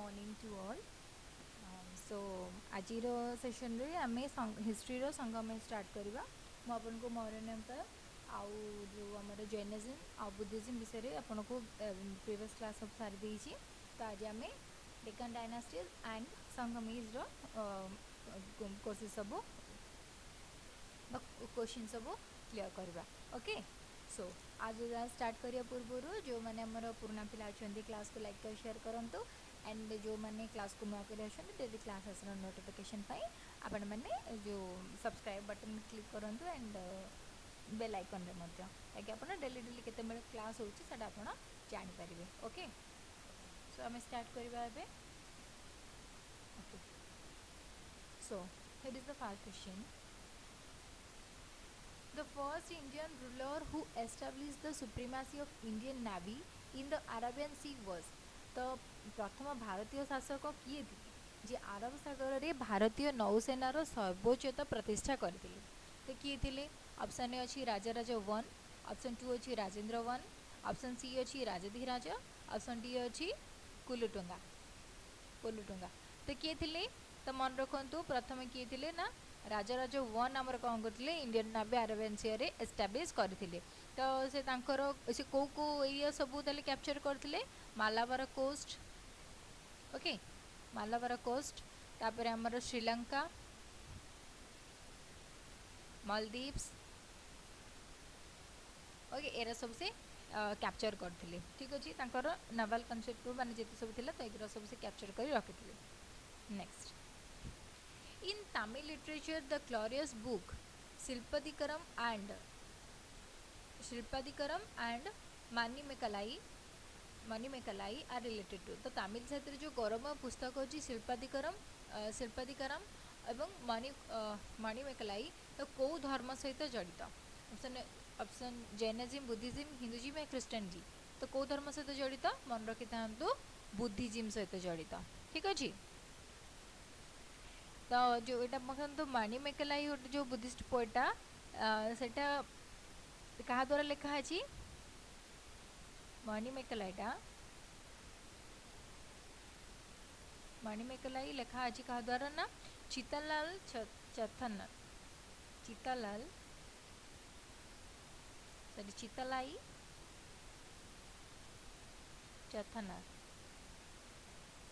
Morning to all so आज session रे आम हिस्ट्री संगम स्टार्ट करवा मुझे मौर्य एम्पायर आउ जो आम जैनिज्म आ बुद्धिज्म विषय में आपन को प्रीवियस क्लास सब सारी देती तो आज आम डेक्कन डायनास्टीज एंड संगमीज कोर्सेस सब क्वेश्चन सब क्लियर करवा ओके सो आज स्टार्ट करिया पूर्व जो मैंने आमर पुराना पिला अच्छा क्लास को लाइक कर शेयर करूँ एंड जो मैंने क्लास को नुआ कर डेली क्लास आसर नोटिफिकेशन आपण मैंने जो सब्सक्राइब बटन क्लिक करूँ एंड बेल आइकन ताकि आप डेली डेली केते क्लास होता आप जानीपर ओके सो आम स्टार्ट करवा okay so here is the first question The first Indian ruler who established the supremacy of Indian Navy in the Arabian Sea was तो प्रथम भारतीय शासक किए थे जे आरब सागर रे भारतीय नौसेनार सर्वोच्चता प्रतिष्ठा करते तो किए थे ऑप्शन ए अच्छी राजराजा 1 ऑप्शन 2 अच्छी राजेंद्र 1 ऑप्शन सी अच्छी राजधिराज ऑप्शन डी अच्छी कुलुटुंगा कुलुटुंगा तो किए थे तो मन रखु प्रथम किए थे ना राजराज 1 आमर कौन करते इंडियन नावी अरेबियन सी रे एस्टाब्लीश करते तो से तांकर से को एरिया सब कैप्चर करते Malabar coast okay Malabar coast तापर आमर श्रीलंका मालदीव्स ओके एरा सब से कैप्चर करते ठीक अच्छे तांकर नावाल कनसेप्ट माने जिते सब थिला तो एरा सब से कैप्चर कर रखिते next In Tamil literature, the glorious book Silpadikaram and Manimekalai are related to. तो तमिल साहित्य जो गौरव पुस्तक अच्छी शिल्पादिकारम एवं मणिमेकलाई तो कौ धर्म सहित जड़ित ऑप्शन जैनिज्म बुद्धिज्म हिंदुइज्म या क्रिश्चियनिटी तो कौ धर्म सहित जड़ित मन रखि था बुद्धिज्म सहित जड़ित ठीक अच्छे तो जो यहाँ पकड़ो मणिमेकलाई गोटे जो बुद्धिस्ट पोएटा सेटा क्या द्वारा लिखाही मणिमेकलाई लिखाही क्या द्वारा ना चित्तलाल चित्तलाई चथना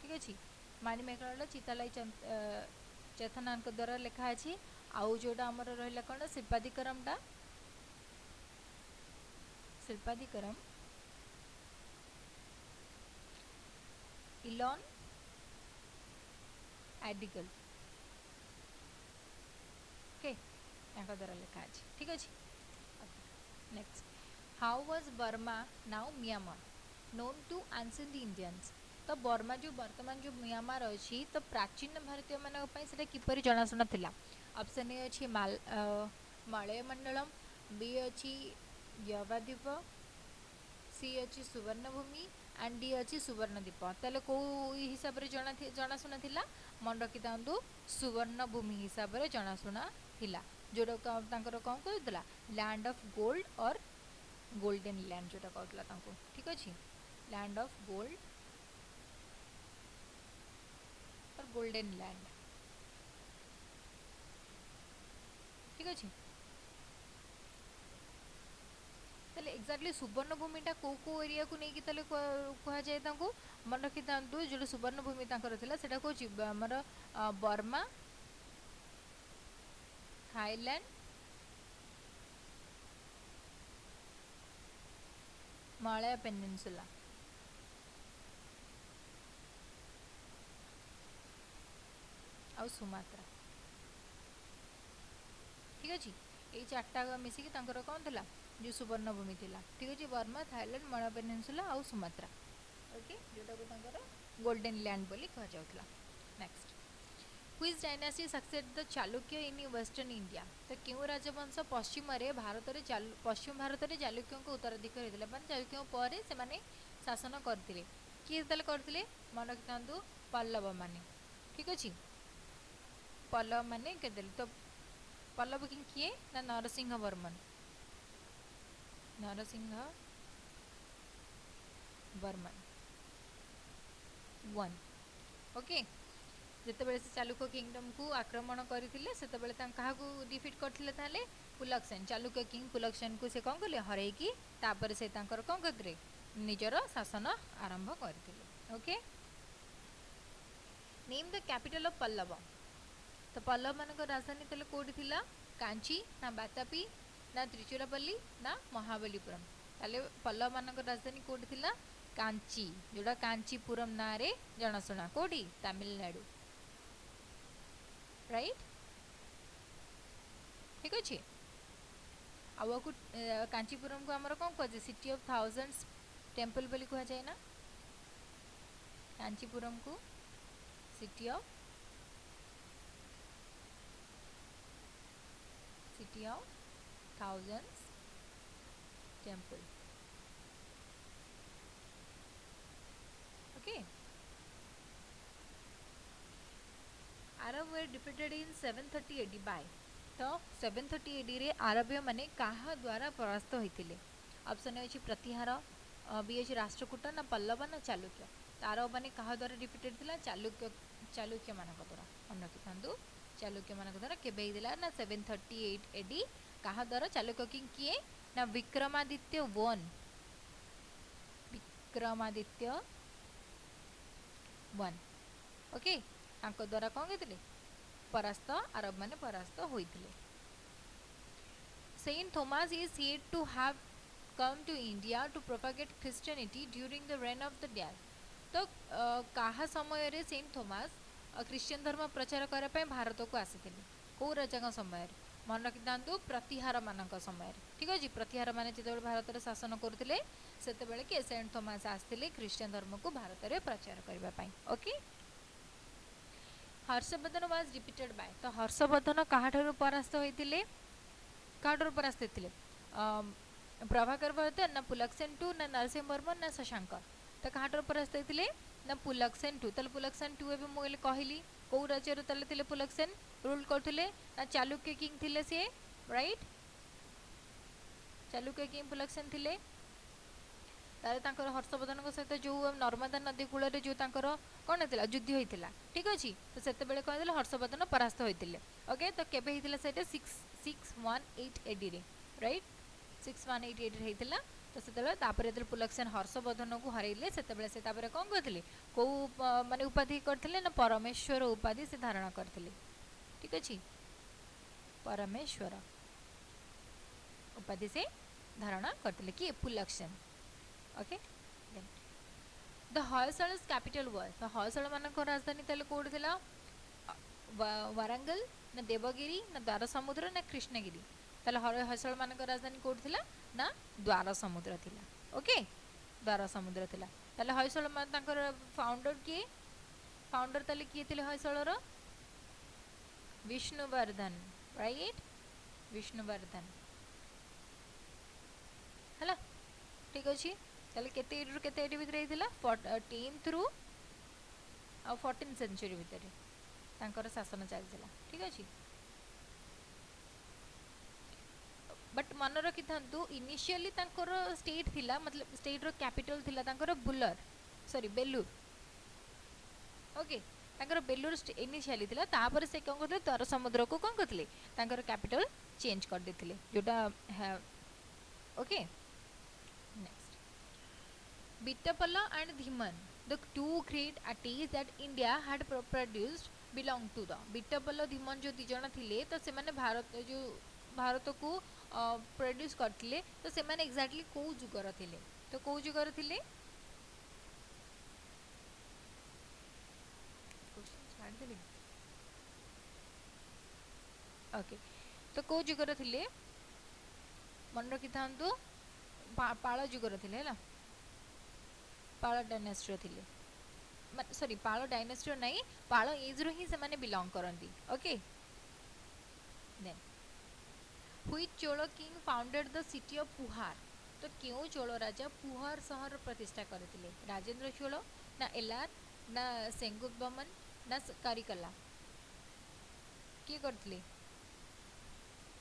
ठीक अच्छे मणिमेकला चित्तलाई चेथनान द्वारा लिखाही आउ जोटा आमर रहा कौन शिल्पादिकारम इलॉन एडिगल ओके द्वारा लिखाही ठीक अच्छे next how was Burma now Myanmar known to ancient Indians तो बर्मा जो वर्तमान जो म्यांमार अच्छी तो प्राचीन भारतीय मानी किपर जनाशुना था ऑप्शन ए अच्छी मलयमंडलम बी अच्छी यवाद्वीप सी अच्छी सुवर्णभूमि एंड डी अच्छी सुवर्णद्वीप ताले को हिसाब से जनाशुना था मन रखी था सुवर्णभूमि हिसाब से जनाशुना था जोटा कौन कहला लैंड ऑफ गोल्ड और गोल्डन लैंड जोटा कहला ठीक अच्छे लैंड ऑफ गोल्ड और गोल्डन लैंड ठीक अच्छे ताले एक्जाक्टली सुवर्णभूमिटा को एरिया को लेकिन कह जाए मन रखी था जो सुवर्णभूमि था कौन आमर बर्मा थाईलैंड मलया पेनिनसुला आउ सुमात्रा ठीक अच्छे ये चार्टा मिसिकी कौन था जो सुवर्णभूमि थी ठीक अच्छे बर्मा थाईलैंड मलया पेनिनसुला आउ सुमात्रा ओके जोटा को गोल्डन लैंड बोली कह जाउथला next which dynasty succeed the Chalukya in western India तो क्यों राजवंश पश्चिम भारत पश्चिम भारत में चालुक्यों को उत्तराधिकारी होते मैंने चालुक्यों पर से शासन करते किए करते मन रखि था पल्लव माने ठीक अच्छे पल्लव माने तो पल्लव किए ना नरसिंह वर्मन वर्मन 1 ओके जितेबाला से चालुक्य किंगडम को आक्रमण करते क्या डिफिट करते ताले पुलक्सेन चालुक्य किंग पुलक्सेन को से कौन कले हरैकी तापर से कौन करते निजर शासन आरंभ करते okay name the capital of Pallava तो पल्लव मान राजधानी तेल कौटी थिला कांची ना बातापी ना त्रिचुरापल्ली ना महाबलीपुरम ताले पल्लव मान राजधानी कौटी थिला कांची जोड़ा कांचीपुरम ना रे जनाशुना कौटी तमिलनाडु राइट ठीक अच्छे आउ को कांचीपुरम को आमर कौन कहे सिटी ऑफ थाउजेंड्स टेम्पल बोली कह जाए ना कांचीपुरम को city of thousands temple okay Arab were defeated in 730 AD by तो 730 एडी रे आरबीय माने काहा द्वारा परास्त होइतिले ऑप्शन अछि प्रतिहार बी अछि राष्ट्रकूट ना पल्लव ना चालुक्य आरब माने काहा द्वारा डिफिटेड थिला चालुक्य मानक द्वारा मन रखिथांदु चालुक्य मानक द्वारा केबे हिदिला ना 738 एडी काहा द्वारा चालुक्य किंग किए ना विक्रमादित्य वन ओके तांको द्वारा कौन कहते परास्त आरब माने परास्त होइतिले Saint Thomas is said to have come to India to propagate Christianity during the reign of the dad तो काहा समय रे सेंट थॉमस क्रिश्चियन धर्म प्रचार करने पे भारत को आसीथिले को राजा समय मन रखिथांतु प्रतिहार मानक समय ठीक अछि प्रतिहार माने जेते भारत रे शासन करथिले सेते बेले के सेंट थॉमस आस्थिले क्रिश्चियन धर्म को भारत रे प्रचार करबा पई okay Harshavardhan was defeated by तो हर्षवर्धन काहाठारु परास्त होइतिले काहाठारु परास्त होइतिले प्रभाकर वर्धन ना पुलक्सेन टू ना नरसिंहवर्मन ना शशांक तो काहाठारु परास्त होइतिले ना पुलक्सेन टू तले पुलक्सेन टू एबे मोइले कहली को राज्य रे तले थिले पुलक्सेन रूल करथिले ना चालुक्य किंग थिले से राइट चालुक्य किंग पुलक्सेन थिले तारे तांकर हर्षवर्धन सहित जो नर्मदा नदी कूल जो तांकर कौन होता युद्ध होता ठीक अच्छे तो से कह हर्षवर्धन परास्त होते ओके तो केबे होता से 618 एडी रे राइट 618 एडी होता तो से पुलक्सेन हर्षवर्धन को हरइले से कौन कहते कौ माने उपाधि करते ना परमेश्वर उपाधि से धारण करते ठीक अच्छे परमेश्वर उपाधि से धारण करते कि पुलक्सेन ओके द हॉयसळ's कैपिटल वाज तो हॉयसळ मानक राजधानी तले कोड थिला वारंगल ना देवगिरी ना द्वार समुद्र ना कृष्णगिरी तले हॉयसळ मानक राजधानी कोड थिला ना द्वार समुद्र थिला ओके द्वार समुद्र थिला तले हॉयसळ मान तांकर फाउंडर तले किए थिले हॉयसळर विष्णुवर्धन राइट विष्णुवर्धन हला ठीक अछि ताले केते एडी केते एडी भितर हेतिला 10th रु 14th सेंचुरी भितर तांकर शासन चलथिला ठीक अछि बट मन रखि थांतु इनिशियली तांकर स्टेट थिला मतलब स्टेट रो कैपिटल थिला तांकर बेलूर ओके तांकर बेलूर इनिशियली थिला तापर से कोन करथले द्वार समुद्र को कोन करथले तांकर कैपिटल चेंज कर देथिले जोटा okay Bittapalla and Dhiman, the two great artists that India had produced, belong to the Bittapalla Dhiman जो दिजण थिले तो से माने भारत को प्रोड्यूस करथिले तो से माने एग्जैक्टली को जुगर थिले तो को जुगर थिले ओके तो को जुगर थिले मन रखि थांतु पाळ जुगर थिले हैला पाल डायनेस्टी थिले सॉरी पाल डायनेस्टी नहीं पाल एज रो ही से माने बिलोंग करंती okay then which Chola king founded the city of Puhar तो क्यों चोल राजा पुहार शहर प्रतिष्ठा करथिले राजेंद्र चोल ना एलार ना सेंगुबमन ना कारिकला की करथिले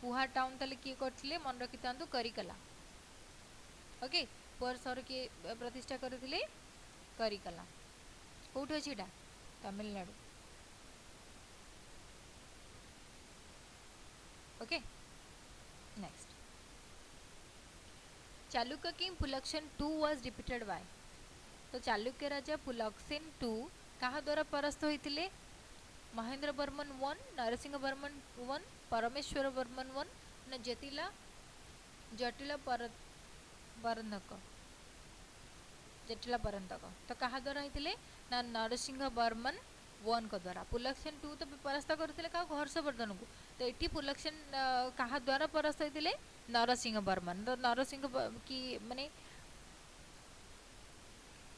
पुहार टाउन तले की करथिले मन रखितांतु कारिकला ओके पुहार शहर के प्रतिष्ठा करथिले कारिकला कोठी अछि एटा Tamil Nadu. Okay next, Chalukya king Pulakeshin two was defeated by. तो चालुक्य राजा पुलक्शन टू कहा द्वारा परास्त होते? Mahendra Varman one, Narasimha Varman one, Parameshwara Varman one ना जटिला परंदक, जटिला परंतक। तो कहा द्वारा होते ना नरसिंह बर्मन वन को द्वारा। पुलक्शन टू तो परास्त करते क्या? हर्षवर्धन को। तो ये पुलक्शन कहा द्वारा परास्त होते? नरसिंह बर्मन। तो नरसिंह की माने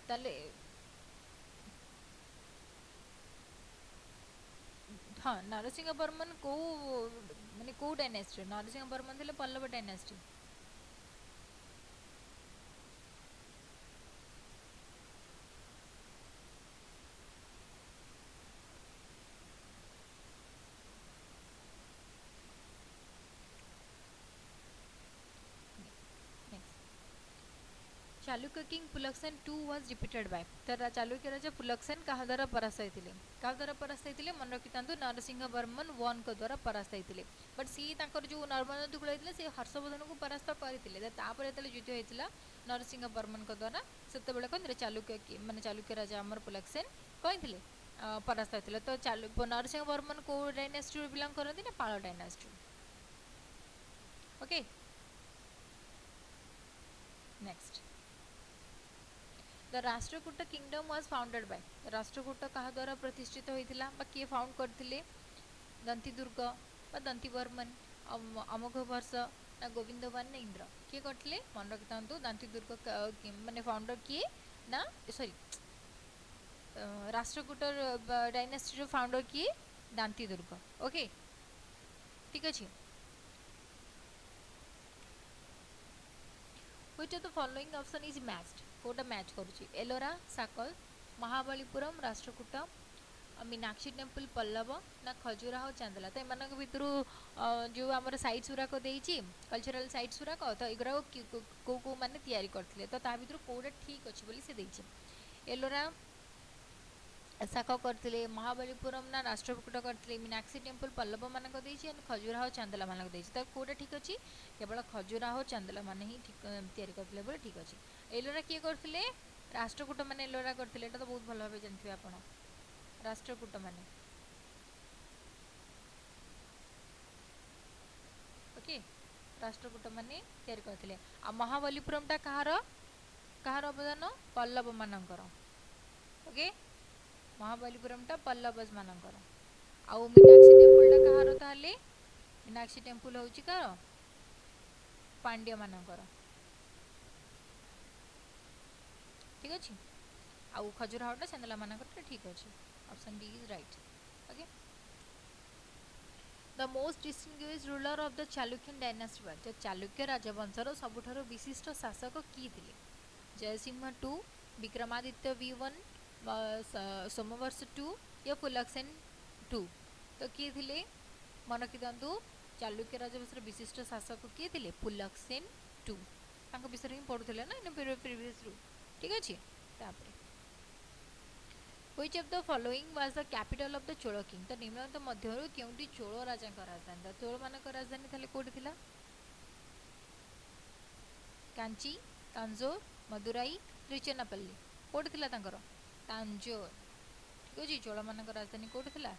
ताले हाँ नरसिंह बर्मन को माने को डायनेस्टी? नरसिंह बर्मन थे Pallava dynasty. Chalukya king Pulakeshin two was defeated by. तर चालुक्य राजा पुलक्शन कहा द्वारा परास्त होते? क्या द्वारा परास्त होते? मन रखिता नरसिंह बर्मन वन को द्वारा परास्त होते। बट सी जो नर्मदा दुकूल होते से हर्षवर्धन को परास्त करते। तापर जो युद्ध होता नरसिंह बर्मन को द्वारा से कौन चालुक्य माने चालुक्य राजा आमर पुलक्शन कही परास्त होते। तो नरसिंह बर्मन को डायनेस्टी बिलंग करती ना Pala dynasty. Okay next, the Rashtrakuta kingdom was founded by. Rashtrakuta कहा द्वारा प्रतिष्ठित होता किए फाउंड करते? दंतीदुर्ग दंतीवर्मन, अमोघ वर्ष ना गोविंद वन ना इंद्र। किए करते? मन रखिता दंतीदुर्ग माने फाउंडर किए ना सॉरी राष्ट्रकूट डायनेस्टी फाउंडर किए? दांतीदुर्ग। ओके ठीक अच्छे। Which of the following option is matched? कोटा मैच करुच्ची? एलोरा, साकल, महाबलीपुरम, राष्ट्रकूट, मीनाक्षी टेम्पल पल्लव ना खजुराहो चांदला। तो एम भितर जो आम सैट्स गुराक कल्चरल सैट्स गुराक तो युरा कौ कौ मैंने तैयारी करते? तो ता भर कौटा ठीक अच्छे बोली से देछि? एलोरा शाख करते, महाबलीपुरम ना राष्ट्रकूट करते, मीनाक्षी टेम्पल पल्लव मानक देछि, खजुराहो चांदला मानक देछि। तो कौटा ठीक अच्छी? केवल खजुराहो चांदला माने ही ठीक तैयारी करते बोले ठीक अच्छे। एलोरा किए करते? राष्ट्रकूट माने एलोरा करते। एटा तो बहुत भल भाव जानते आप राष्ट्रकूट माने। ओके राष्ट्रकूट माने तैयारी करते। आ महाबलीपुरम टा कहार कहार अवदान? पल्लव मानकर। ओके महाबलीपुरम टा पल्लवज मानकर। आउ मीनाक्षी टेम्पल टा कहार? ताले मीनाक्षी टेम्पल होची कार? पांड्य मानकर। ठीक अच्छे। आउ खजुराहोटा चांदला मानकर ठीक अच्छे। Option D is right. Okay the most distinguished ruler of the Chalukyan dynasty was. Chalukya राजवंशर सबुठारु विशिष्ट शासक किए थे? जयसिंह टू, विक्रमादित्य V1, सोमवर्ष टू या पुलक्शन टू। तो किए थे? मन रखी था चालुक्य राजवंशर विशिष्ट शासक किए थे? पुलक्शन टू। विषय ही पढ़ुले ना प्रीवियस रू। ठीक अच्छे। Which of the following was the capital of the Chola king? तो निम्नलिखित मध्यरु केउंटी चोल राजा का राजधानी? चोल मानक राजधानी थाले कोठी थिला? कांची, तांजोर, मदुराई, त्रिचन्नापल्ली। कोठी थिला तांकर? तांजोर। ठीक अछि। चोल मानक राजधानी कोठी थिला?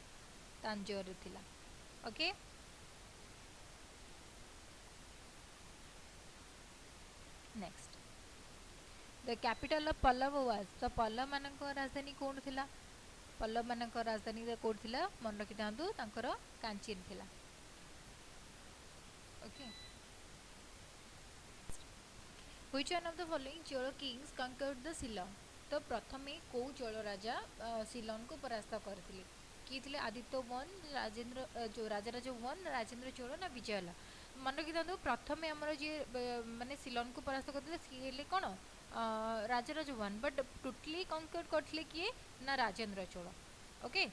तांजोर रे थिला। Okay next, the capital of Pallava was. तो पल्लव मानक राजधानी कोन थिला? पल्लव मानक राजधानी कोड थिला? मन रखि थांतु तांकर कांची थिला। Okay which one of the following Chola kings conquered the Ceylon? तो प्रथमे को चोल राजा सिलोन को परास्त करथिले? किए थिले? आदित्य वन, राजेंद्र जो राजराज वन, राजेंद्र चोल ना विजयला। मन रखि थांतु प्रथमे हमर जे माने सिलोन को परास्त करथिले सिले कोन? Rajaraja one. But totally conquered करथिले किए? ना Rajendra Chola. Okay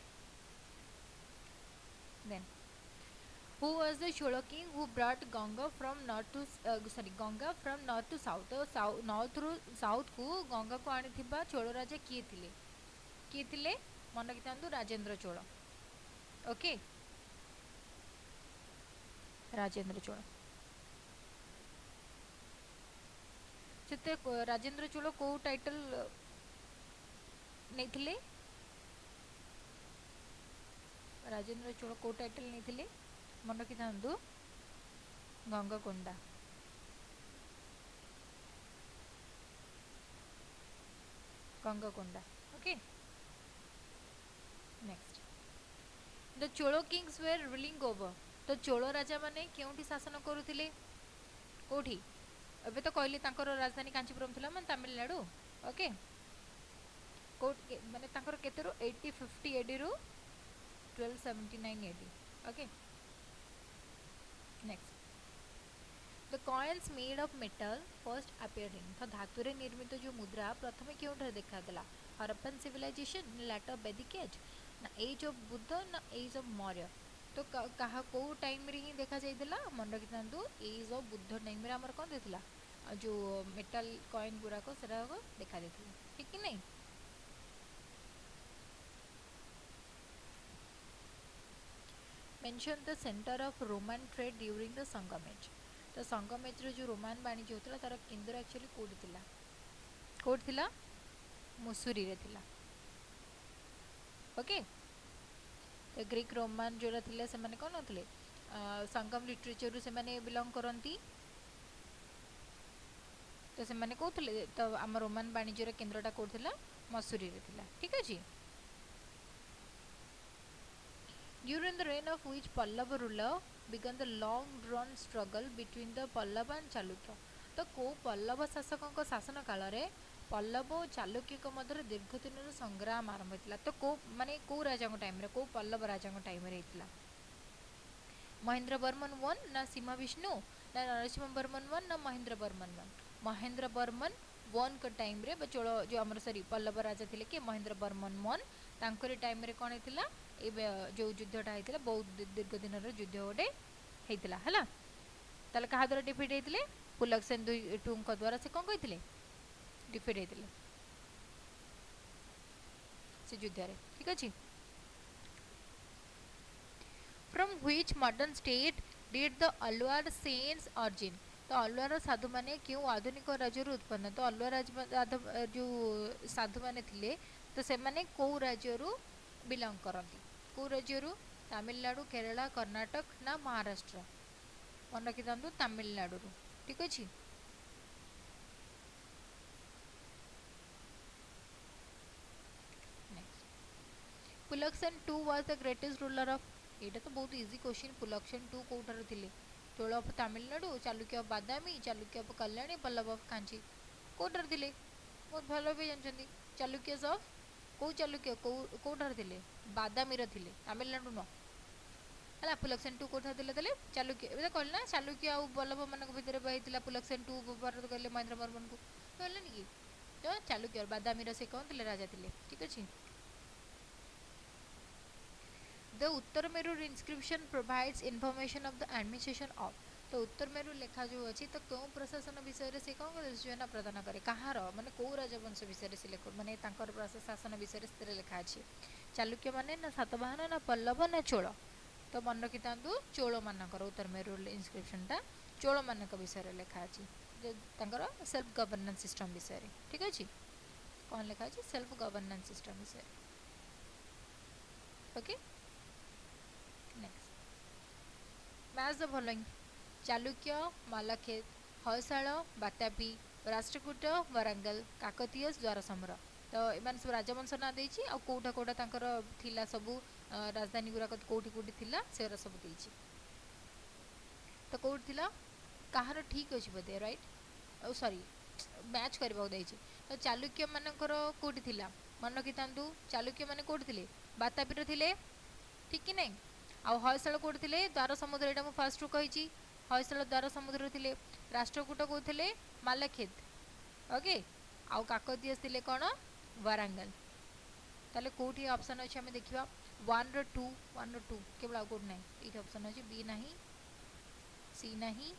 then who was the Chola king who brought Ganga from north to Ganga from north to south? तो north ru south को गंगा को आनी थिबा चोल राजा किए थिले? मन रखिथांतु राजेंद्र चोल। ओके, राजेंद्र चोल से राजेंद्र चोल को टाइटल नहीं, राजेंद्र चोल को टाइटल नहीं मन रखिथांतु गंगकोंडा। गंगकोंडा। ओके, नेक्स्ट द चोलो किंग्स वेर रूलिंग ओवर। तो चोलो राजा माने केउंठी शासन करुथिले, कोठी? अबे तो कहली तांकर राजधानी कांचीपुरम थिला मन तमिलनाडु। ओके, कोट माने तांकर केतेरो 8050 एडी रु 1279 AD. Okay, next the coins made of metal first appearing. तो धातु रे निर्मित जो मुद्रा प्रथमे केउंठे देखादेला? Harappan civilisation, later Vedic age, ना एज ऑफ बुद्ध, ना एज ऑफ मौर्य। तो कहा को टाइम रे ही देखा जाइदिला? मन रखिथांतु एज ऑफ बुद्ध टाइम रे हमर कोन देथिला जो मेटल कॉइन गुराक सेरा देखा देथिला। ठीक कि नहीं? Mention the centre of Roman trade during the Sangam age. तो संगम एज रे जो रोमान वाणिज्य होता तार केंद्र एक्चुअली कोड थिला? कोड थिला मुसुरी रे थिला। ओके, तो ग्रीक रोमान जोरा थिले से माने कोन होतले? संगम लिटरेचर रु से माने बिलोंग करंती। तो से माने कोथले तो हम रोमन वाणिज्य रे केंद्रटा कोड थिला? मसूरी रे थिला। ठीक अछि। During the reign of which Pallava ruler began the long drawn struggle between the Pallava and Chalukya। तो को पल्लव शासकों शासन काल रे पल्लव और चालुक्य मध्य दीर्घ दिन संग्राम आरंभ होता। तो को माने को राजा टाइम रे, को पल्लव राजा टाइम रे होता? महेंद्र वर्मन वन ना सीमा विष्णु ना नरसिंह वर्मन वन ना महेंद्र वर्मन वन? महेंद्र वर्मन वन का टाइम रे चोल जो आमर सॉरी पल्लव राजा थिले कि महेंद्र वर्मन वन तांकरी टाइम रे कोन हेतिला ए जो युद्धटा हेतिला बहुत दीर्घ दिन रे युद्ध गोटे हेतिला हला। ताले कहा द्वारा डिफीट हेतिले? पुलकेशिन टू को द्वारा से कोन कहिथिले डिफीट हेतिले से युद्ध रे। ठीक अछि। From which modern state did the Alwar saints origin? तो अलवार साधु माने क्यों आधुनिक राज्य उत्पन्न? तो अलवार जो साधु माने थिले तो से माने को राज्य बिलोंग करती? को राज्य? तमिलनाडु, केरला, कर्नाटक ना महाराष्ट्र? मन रखिथांतु तमिलनाडु। ठीक अछि। Pulakeshin two was the greatest ruler of. एटा तो बहुत इजी क्वेश्चन। पुलकेशिन टू कोठार थिले? Chola of Tamil Nadu, Chalukya of Badami, Chalukya of Kalyani, Pallava of Kanchi. कोठार थिले? बहुत भलो भी जानछंती। चालुक्य ऑफ को चालुक्य कोठार थिले? बादामी रे थिले, तमिलनाडु न हला। पुलकेशिन टू कोठार थिले? तले चालुक्य एबे कहल ना चालुक्य आ पल्लव मानक भितर बहितला पुलकेशिन टू भारत कहले महेंद्र वर्मन को कहले नि कि तो चालुक्य बादामी रे से कोन थिले राजा थिले। ठीक अछि। The Uttar Meru inscription provides information of the administration of। तो उत्तर मेरु लेखा जो अछि तो क्यों प्रशासन विषय रे से कोन सूचना प्रदान करे? कहार माने को राजवंश विषय रे से लेख माने तांकर प्रशासन विषय रे लेखा अछि? चालुक्य माने ना सातवाहन ना पल्लव ना चोल? तो मन रखितांतु चोल मानकर उत्तर मेरु इंस्क्रिप्शन टा चोल मानक विषय रे लेखा अछि जे तांकर सेल्फ गवर्नेंस सिस्टम विषय रे। ठीक अछि। कोन लेखा अछि? सेल्फ गवर्नेंस सिस्टम विषय। Okay, match the following Chalukya, Malkhed, Hoysala, Vatapi, Rashtrakuta, Warangal, Kakatiya, Dwarasamudra. तो एमान सब राजवंश ना देछि आ कोठा कोठा तांकर थिला सबु राजधानी गुराक कोठी कोठी थिला सेरा सब देछि। तो कोठ थिला काहार ठीक अछि बदे राइट ओ सॉरी मैच करबा देछि। तो चालुक्य मानकर कोठी थिला? मन रखितांतु चालुक्य माने कोठी थिले? बातापी रे थिले। ठीक कि नहीं? आ हयसाल कोठी थिले? द्वार समुद्र। एटा मु फर्स्ट रु कहिछि हयसाल द्वार समुद्र थिले। राष्ट्रकूट को थिले? मालाखेत। ओके, आ काकतीय थिले कोन? वरांगल। ताले कोठी ऑप्शन अछि हमें देखिबा 1 रो 2 1 रो 2 केवल आ कोड नहीं। एटा ऑप्शन अछि बी नहीं, सी नहीं,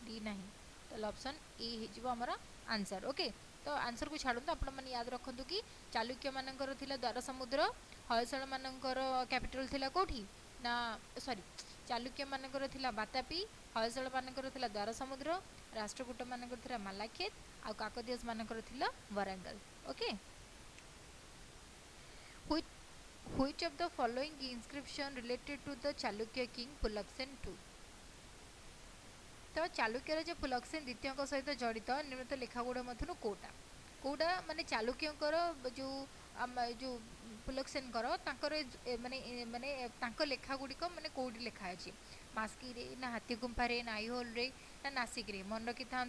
डी नहीं। ताले ऑप्शन ए हे जिवो हमरा आंसर। ओके, तो आंसर को छाड़ू आपण मैंने याद रखु कि चालुक्य मानकर द्वार समुद्र हयसळ मानकर कैपिटल थिला कोठी ना सॉरी चालुक्य मानकर थिला बातापी हयसळ मानकर थिला द्वार समुद्र राष्ट्रकूट मानकर थिला मालाखेत आ काकतीय मानकर थिला वरांगल okay which of the following inscription related to the Chalukya king Pulaksen II तो चालुक्यर जो पुलकसेन द्वितीय सहित जड़ित निम्नलिखित लेखागुड़ा मध्य कोटा कोटा माने चालुक्यंकर जो जो पुलकसेन माने माने लेखागुड़िक माने कौटी लेखा अच्छी मास्की रे ना हाथी गुंफारे ना आई होल रे ना नासिक रे मन रखी था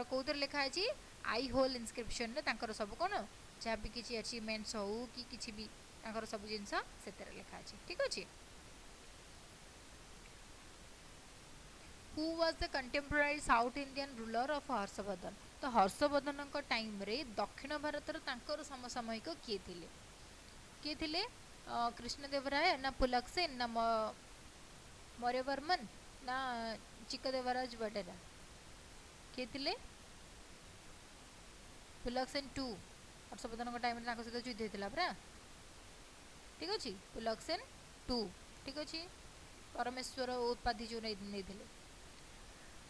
कौर लेखा अच्छी आई होल इनस्क्रिप्शन रे सब कौन जहाँ भी किसी अचीवमेंट्स हो कि किसी भी सब जिनस से लेखा अच्छी ठीक अच्छे who was the contemporary south Indian ruler of Harshavardhana तो हर्षवर्धन टाइम रे दक्षिण भारत समसामयिक किए थिले कृष्णदेवराय ना पुलकसेन ना मौर्यवर्मन ना चिक्कदेवराज वडेरा किए थिले पुलकसेन टू हर्षवर्धन टाइम सहित युद्ध होता परा ठीक अच्छे पुलकसेन टू ठीक अच्छे परमेश्वर उपाधि जो नहीं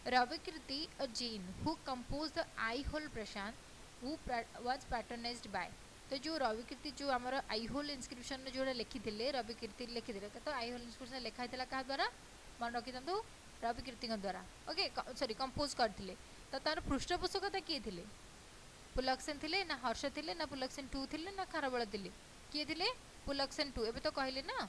Ravikirti, a Jain who composed the Eye Hole Prashant, who was patronized by तो जो रविकीर्ति जो आमर आई होल इनस्क्रिप्शन जो लिखी रविकीर्ति लिखी तो आई होल इनस्क्रिप्शन लिखाई क्या द्वारा मन रखी था रविकीर्ति द्वारा ओके सॉरी कंपोज करते तो तार पृष्ठपोषकता किए थे पुलकसेन थे ना हर्ष थे ना पुलकसेन टू थे ना खारबल थे किए थे पुलकसेन टू एवं तो कहले ना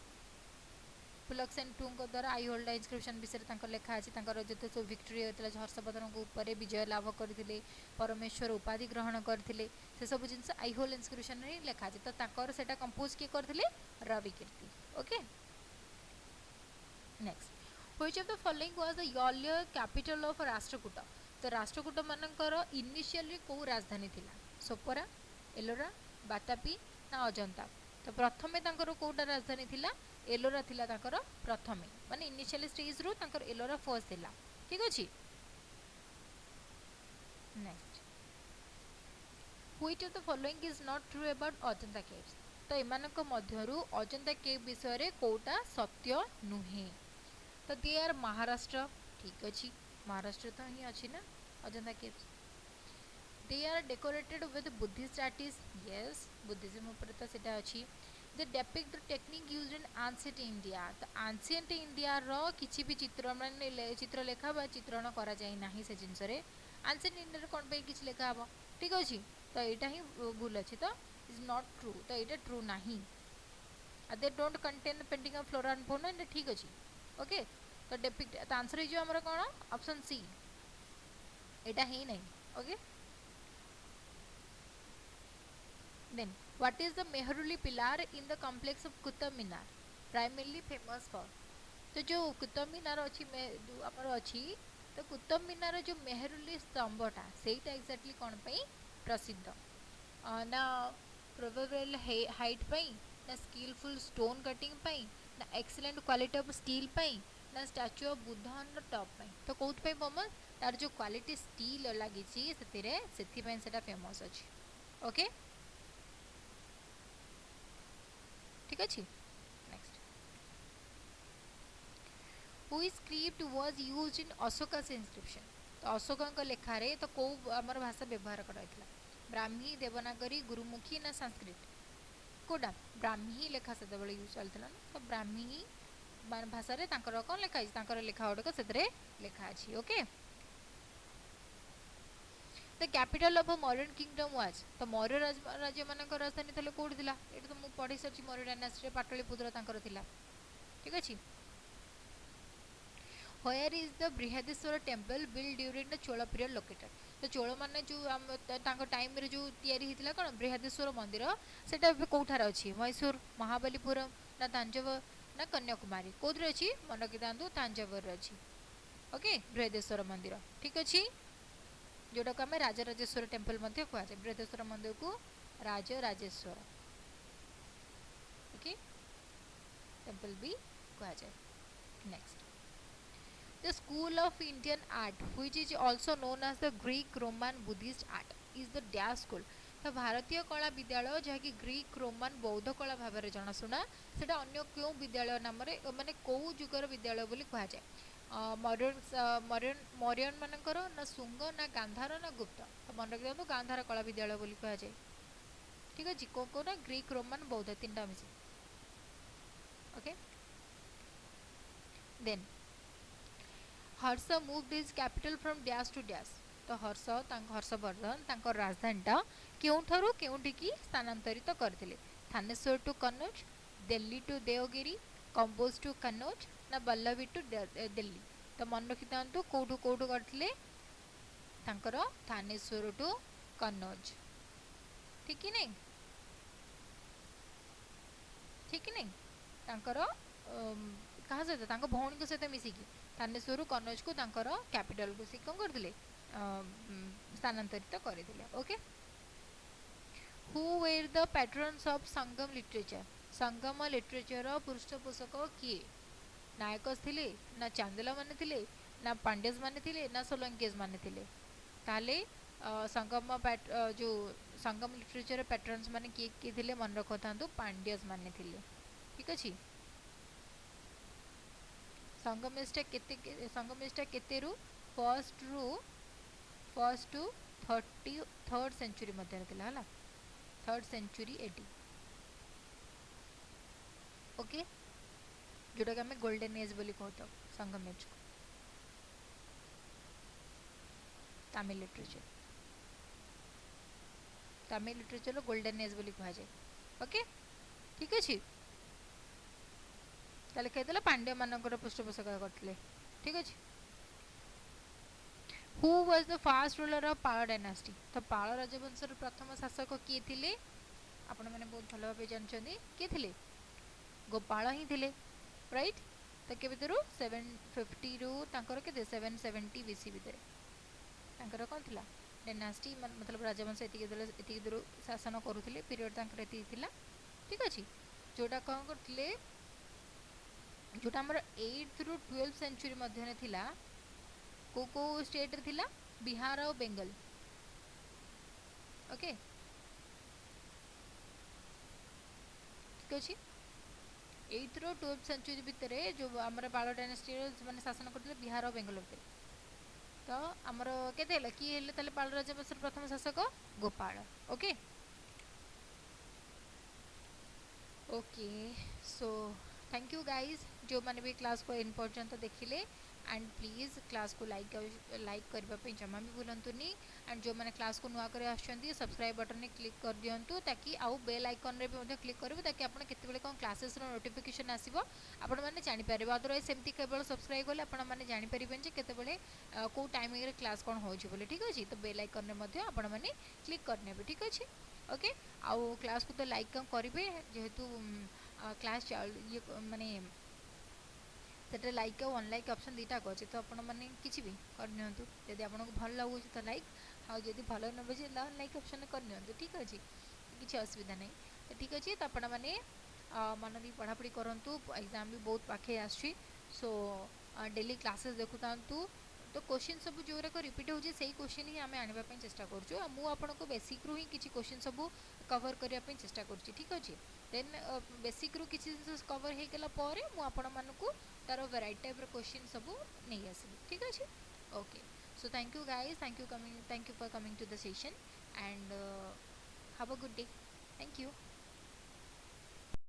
पुलकसेन टू द्वारा आई होल्ड इनस्क्रिप्शन विषय लेखा अच्छी जो सब विक्ट्री होता है हर्षवर्धन ऊपर विजय लाभ करते परमेश्वर उपाधि ग्रहण करते से सब जिन आई होल इनस्क्रिप्शन ही लेखा अच्छे तो सेटा कंपोज किए करते Ravikirti okay next which of the following was the earlier capital of Rashtrakuta तो राष्ट्रकूट मानकर इनिशियली कौ राजधानी थिला सोपोरा एलोरा बातापी ना अजंता तो प्रथमे कौटा राजधानी थिला एलोरा थिला प्रथमे माने इनिशियल स्टेज रो एलोरा फर्स्ट थिला ठीक अछि next which of the following is not true about Ajanta caves तो एमानक मध्यरु अजंता केव विषय रे कोटा सत्य नुहे तो दे आर महाराष्ट्र ठीक अछि महाराष्ट्र तो ही अछि ना Ajanta caves they are decorated with Buddhist artist yes Buddhism ऊपर तो सेटा अछि they depict the technique used in ancient India तो ancient India रो किसी भी चित्र माने चित्र लेखा बा चित्रण करा जाय नाही से जिंस रे ancient India रे कोन पे किछ लेखा हबो ठीक अछि तो एटा ही भूल अछि तो इज नॉट ट्रू तो एटा ट्रू नाही they don't contain the painting of flora and fauna ठीक अछि ओके तो depict तो आंसर जो हमरा कोन ऑप्शन सी एटा ही नहीं okay then what is the Mehruli pillar in the complex of Qutub Minar primarily famous for तो जो कुतुब मीनार अच्छी आमर अच्छी तो कुतुब मीनार जो मेहरुली स्तंभटा सेटा एक्जाक्टली कौन पाई प्रसिद्ध ना प्रोबेबल हाइट पाई ना स्किलफुल स्टोन कटिंग पाई ना एक्सीलेंट क्वालिटी ऑफ स्टील पाई ना statue of Buddha on the top पाई तो कोथ पाई फेमस तार जो क्वालिटी स्टील लगी सेटा फेमस अच्छी ओके ठीक अच्छे next which script was used in Ashoka's inscription तो अशोक लेखारे तो कौ आमर भाषा व्यवहार कराइला ब्राह्मी देवनागरी गुरुमुखी ना संस्कृत कोडा ब्राह्मी लेखा से यूज चलता ना तो ब्राह्मी भाषा रे कौन लेखा लेखा गुड़क से लेखा अच्छी okay the capital of Mauryan kingdom was तो मौर्य राज्य मान राजधानी थले कोड थिला एटा तो मु पढ़ी सरछि मौर्य डायनास्टी रे पाटलिपुत्र तांकर थिला ठीक अछि where is the Brihadeshwara temple build during the Chola period located तो चोल माने जो तांको टाइम रे जो तयारी हितला कोन बृहदेश्वर मंदिर सेटा कोठार अछि मैसूर महाबलीपुरम ना तांजौर ना कन्याकुमारी कोदरे अछि मन रखिदांतु तांजौर रे अछि ओके बृहदेश्वर मंदिर ठीक अछि जोटा को आम राजराजेश्वर टेम्पल कह बृहदेश्वर मंदिर को राजराजेश्वर ओके टेम्पल भी कह जाए next the school of Indian art which is also known as the Greek Roman Buddhist art is the dash school. तो भारतीय कला विद्यालय जहाँकि ग्रीक रोमान बौद्ध कला भाव में जनाशुना सेटा अन्य क्यों विद्यालय नाम माने कौ जुगर विद्यालय बोली कहुए। मौर्यन मानकर ना शुंग ना गांधार ना गुप्त। तो मन रखि दिखाँ गांधार कला विद्यालय बोली कहुए। ठीक अच्छे कौ कौ ना ग्रीक रोमान बौद्ध तीन टा मिसी। Okay then Harsha moved his capital from dash to dash. तो हर्षवर्धन तांकर राजधानीटा केउठारु केउठिकी स्थानांतरित करथिले। Thaneshwar to Kannauj, Delhi to Devagiri, Kamboj to Kannauj ना बल्लभी टू दिल्ली। तो मन रखि थांतु कोठु कोठु करथिले तांकर थानेश्वर टू कन्नौज। ठीक कि नहीं? ठीक कि नहीं? तांकर कहा सहित तांको भौणी को सहित मिसिकी थानेश्वर कन्नौज को तांकर कैपिटल को सी कौन करथिले स्थानांतरित करथिले। Okay who were the patrons of Sangam literature. Sangam literature पृष्ठपोषक किए? नायकस थिले ना चांदेला माने थिले ना पांड्यस माने थिले ना सोलंकीज माने थिले। ताले संगम जो संगम लिटरेचर पैट्रन्स माने किए थिले मन रखो थांतु पांड्यस माने थिले। ठीक अछि संगमिष्टा केते रु फर्स्ट टू 33rd सेंचुरी मध्य थिला हला 3rd सेंचुरी एडी। ओके जोटा कि आम गोल्डन एज बोली कहता संगम एज को तमिल लिटरेचर गोल्डन एज बोली कहुए। ओके ठीक अच्छे ताले कहते पांड्य मानकर पृष्ठपोषक करते। ठीक अच्छे who was the fast ruler of Pal dynasty. तो पाल राजवंश प्रथम शासक किए थे आपण मैंने बहुत भल भाव जानते किए थे गोपाल ही थे राइट। तो के भर 750 रु के 770 बीसी भितर कौन थी डायनास्टी मतलब राजवंश एति दूर शासन करुले पीरियड ये। ठीक अच्छे जोटा कौन करते जोटा आम 8th रु 12th सेंचुरी मध्य थिला को स्टेट रे थिला बिहार और बेंगल। ओके ठीक अच्छे 8th रु 12th सेंचुरी भितर जो आम पाल डायनास्टी मैंने शासन करते बिहार और बेंगल भितर। तो आमर केते किए पाल राजवंश प्रथम शासक Gopal. Okay okay so thank you guys जो मैंने भी क्लास को इन पर्यंत देखिले एंड प्लीज़ क्लास को लाइक करने जमा भी भूलतुनि एंड जो मैंने क्लास को नुआ कर सब्सक्राइब बटन क्लिक कर दिंतु ताकि आउ बेल आइकन रे भी क्लिक करेंगे ताकि आप केतबेले कौन क्लासेस नोटिफिकेशन आसो आपण मैंने जानीपर। अदरवाइज सेमती केवल सब्सक्राइब कले आपने जानीपर केतबेले कौ टाइमिंग रे क्लास कौन हो। ठीक अच्छे तो बेल आइकन रे आपण मैंने क्लिक करने। ठीक अच्छे ओके आउ क्लास को तो लाइक करेंगे जेहेतु क्लास ये माने सेटा लाइक और अनलाइक ऑप्शन दुईटा अच्छे तो आपण मैंने किसी भी करनी जदि आपको भल लगुच तो लाइक आदि भल न बुझे लाइक ऑप्शन करनी। ठीक अच्छे किसी असुविधा नहीं तो ठीक अच्छे तो आपण मैंने मन भी पढ़ापढ़ी करूँ एग्जाम भी बहुत पाखे आसो सो डेली क्लासेस देखु था तो क्वेश्चन सब जो रिपीट होची से क्वेश्चन ही आम आने चेष्टा करूँ मुझे बेसिक रू ही किसी क्वेश्चन सब कवर करने चेष्टा करुँची। ठीक अच्छे देन बेसिक रू किसी जिन कवर हो गला मुझे तार वेराइटी टाइप क्वेश्चन सब नहीं आसबि। ठीक अच्छे okay so thank you guys thank you for coming to the session and have a good day. Thank you.